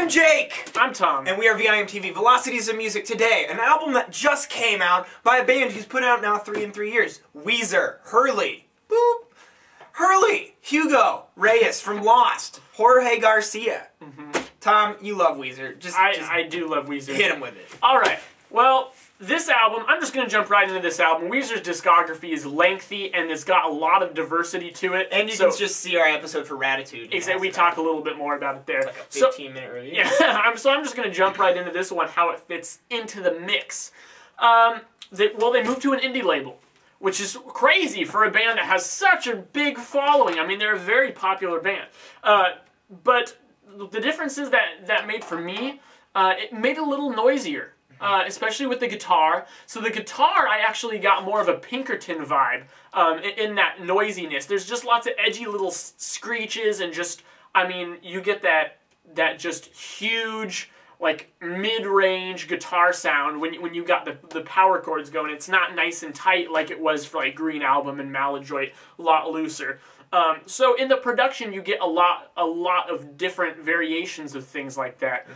I'm Jake! I'm Tom. And we are VIMTV Velocities of Music today, an album that just came out by a band who's put out now 3 in 3 years. Weezer Hurley. Boop. Hurley. Hugo. Reyes from Lost. Jorge Garcia. Tom, you love Weezer. I do love Weezer. Hit him with it. Alright, well, this album, I'm just going to jump right into this album. Weezer's discography is lengthy and it's got a lot of diversity to it. And you can just see our episode for Ratitude. Exactly, we talk a little bit more about it there. It's like a 15-minute review. Yeah, so I'm just going to jump right into this one, how it fits into the mix. They moved to an indie label, which is crazy for a band that has such a big following. I mean, they're a very popular band. But the difference is that made for me, it made it a little noisier. Especially with the guitar. So the guitar, I actually got more of a Pinkerton vibe in that noisiness. There's just lots of edgy little screeches and just, I mean, you get that just huge, like, mid-range guitar sound when you got the power chords going. It's not nice and tight like it was for, like, Green Album and Maladroit, a lot looser. So in the production, you get a lot of different variations of things like that.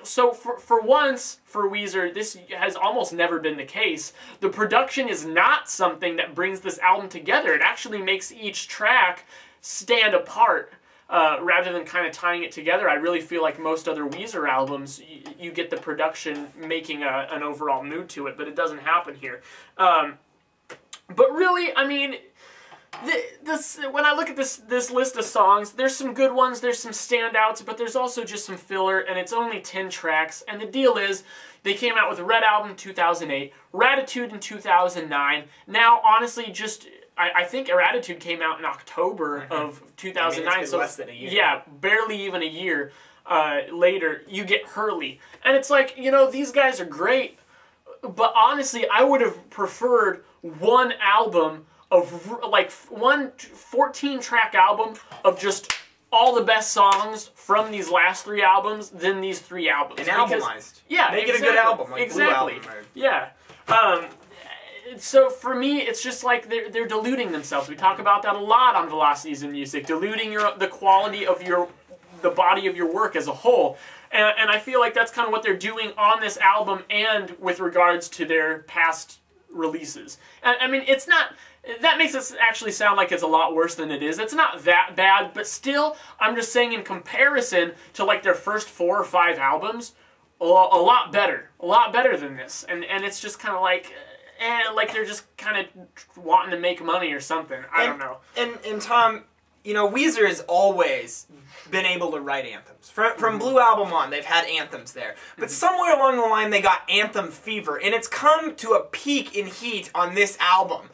So for once, for Weezer, this has almost never been the case. The production is not something that brings this album together. It actually makes each track stand apart. Rather than kind of tying it together, I really feel like most other Weezer albums, you get the production making an overall mood to it, but it doesn't happen here. But really, I mean, when I look at this list of songs, there's some good ones, there's some standouts, but there's also just some filler, and it's only 10 tracks. And the deal is, they came out with Red Album in 2008, Ratitude in 2009. Now, honestly, I think Ratitude came out in October of 2009. I mean, it's been less than a year. Yeah, barely even a year later, you get Hurley. And it's like, you know, these guys are great, but honestly, I would have preferred one album of, like, one 14-track album of just all the best songs from these last 3 albums than these 3 albums. And albumized. Yeah, make it a good album, like exactly. Blue Album. Yeah. So for me, it's just like they're diluting themselves. We talk about that a lot on Velocities in Music, diluting the quality of the body of your work as a whole. And I feel like that's kind of what they're doing on this album and with regards to their past releases. I mean, it's not... That makes it actually sound like it's a lot worse than it is. It's not that bad, but still, I'm just saying in comparison to, like, their first 4 or 5 albums, a lot better. A lot better than this. And it's just kind of like... like they're just kind of wanting to make money or something. I don't know. And Tom, you know, Weezer has always been able to write anthems. From Blue Album on, they've had anthems there. But somewhere along the line, they got anthem fever. And it's come to a peak in heat on this album.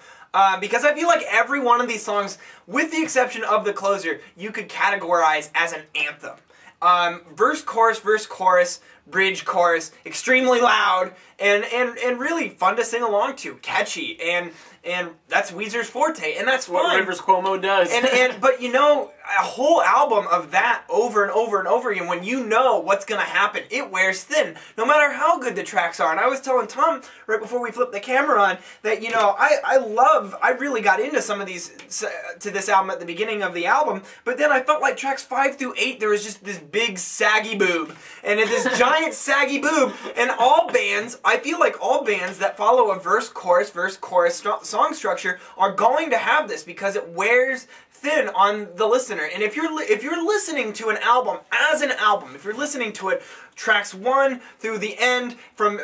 Because I feel like every one of these songs, with the exception of the closer, you could categorize as an anthem. Verse, chorus, bridge, chorus, extremely loud, and really fun to sing along to, catchy, and that's Weezer's forte, and that's what fine. Rivers Cuomo does. But you know, a whole album of that over and over and over again, when you know what's gonna happen, it wears thin, no matter how good the tracks are. And I was telling Tom right before we flipped the camera on that, you know, I really got into some of these to this album at the beginning of the album, but then I felt like tracks 5 through 8 there was just this big saggy boob, and this giant saggy boob, and all bands, I feel like all bands that follow a verse chorus song structure are going to have this because it wears thin on the listener. And if you're listening to an album as an album, if you're listening to it tracks 1 through the end from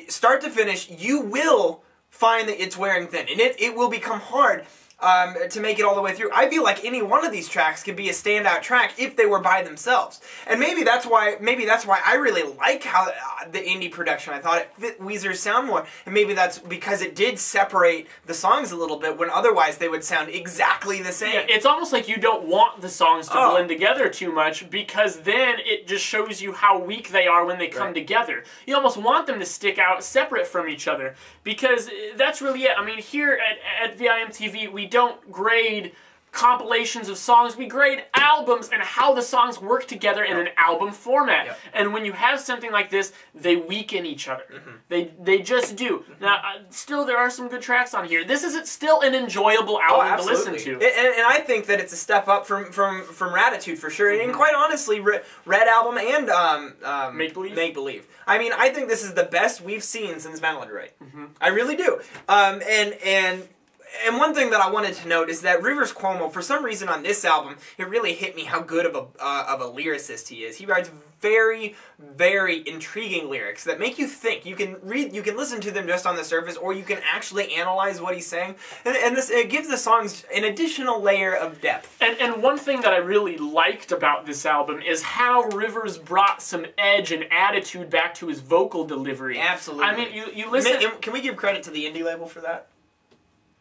start to finish, you will find that it's wearing thin, and it will become hard to make it all the way through. I feel like any one of these tracks could be a standout track if they were by themselves. And maybe that's why I really like how the indie production, I thought it fit Weezer's sound more. And maybe that's because it did separate the songs a little bit when otherwise they would sound exactly the same. Yeah, it's almost like you don't want the songs to blend together too much, because then it just shows you how weak they are when they come together. You almost want them to stick out separate from each other, because that's really it. I mean, here at VIMTV, we don't grade compilations of songs. We grade albums and how the songs work together in an album format. Yep. And when you have something like this, they weaken each other. They just do. Now, still, there are some good tracks on here. This is still an enjoyable album to listen to. And I think that it's a step up from Raditude for sure. And quite honestly, Red Album and Make Believe. Make Believe. I mean, I think this is the best we've seen since Melody Right. I really do. And one thing that I wanted to note is that Rivers Cuomo, for some reason on this album, it really hit me how good of a lyricist he is. He writes very, very intriguing lyrics that make you think. You can listen to them just on the surface, or you can actually analyze what he's saying. And it gives the songs an additional layer of depth. And one thing that I really liked about this album is how Rivers brought some edge and attitude back to his vocal delivery. Absolutely. I mean, you listen... Can we give credit to the indie label for that?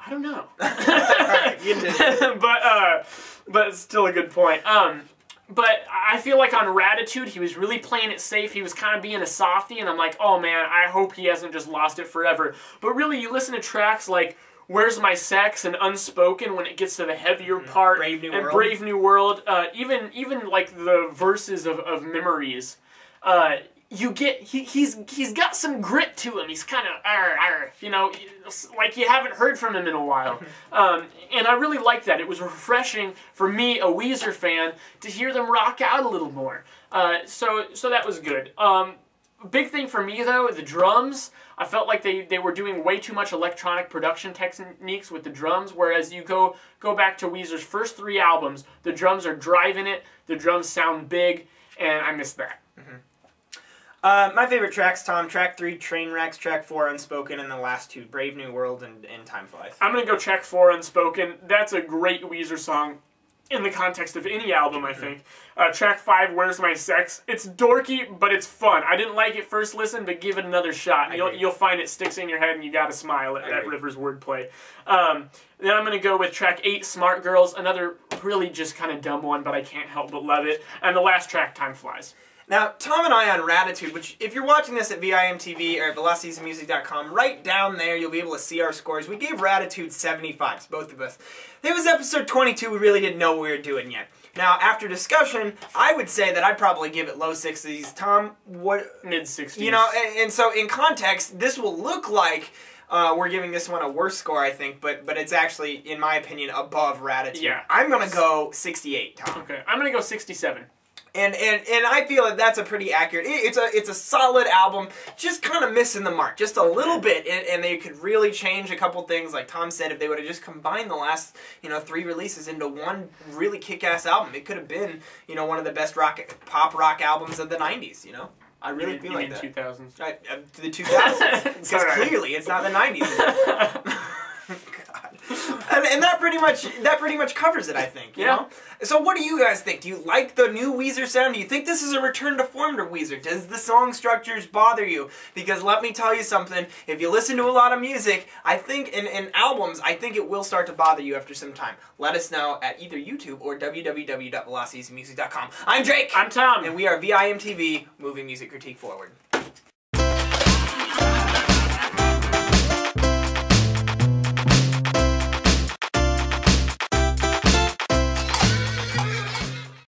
I don't know. Alright, you did. But it's still a good point. But I feel like on Raditude, he was really playing it safe. He was kind of being a softie, and I'm like, oh man, I hope he hasn't just lost it forever. But really, you listen to tracks like Where's My Sex and Unspoken when it gets to the heavier part, Brave New World. Brave New World, even like the verses of Memories. You get he's got some grit to him. He's kind of you know, like you haven't heard from him in a while. And I really like that. It was refreshing for me, a Weezer fan, to hear them rock out a little more. So that was good. Big thing for me though, the drums. I felt like they were doing way too much electronic production techniques with the drums, whereas you go back to Weezer's first 3 albums, the drums are driving it, the drums sound big, and I miss that. My favorite tracks, Tom, track 3, Trainwrecks, track 4, Unspoken, and the last 2, Brave New World and Time Flies. I'm going to go track 4, Unspoken. That's a great Weezer song in the context of any album, I think. Track 5, Where's My Sex? It's dorky, but it's fun. I didn't like it first listen, but give it another shot. You'll find it sticks in your head and you got to smile at Rivers' wordplay. Then I'm going to go with track 8, Smart Girls, another really just kind of dumb one, but I can't help but love it. And the last track, Time Flies. Now, Tom and I on Raditude, which if you're watching this at VIMTV or at velocitiesmusic.com, right down there you'll be able to see our scores. We gave Raditude 75s, both of us. It was episode 22, we really didn't know what we were doing yet. Now, after discussion, I would say that I'd probably give it low 60s. Tom, what? Mid-60s. You know, and so in context, this will look like we're giving this one a worse score, I think, but it's actually, in my opinion, above Raditude. Yeah. I'm going to go 68, Tom. Okay, I'm going to go 67. And I feel that that's a pretty accurate. It's a solid album, just kind of missing the mark, just a little bit, and they could really change a couple things. Like Tom said, if they would have just combined the last 3 releases into one really kick-ass album, it could have been one of the best pop rock albums of the '90s. I really feel like that. 2000s. The 2000s, because clearly it's not the '90s. God. And that pretty much covers it, I think. You know? So what do you guys think? Do you like the new Weezer sound? Do you think this is a return to form to Weezer? Does the song structures bother you? Because let me tell you something, if you listen to a lot of music, I think, in albums, I think it will start to bother you after some time. Let us know at either YouTube or www.velocitiesmusic.com. I'm Jake. I'm Tom. And we are VIMTV, moving music critique forward.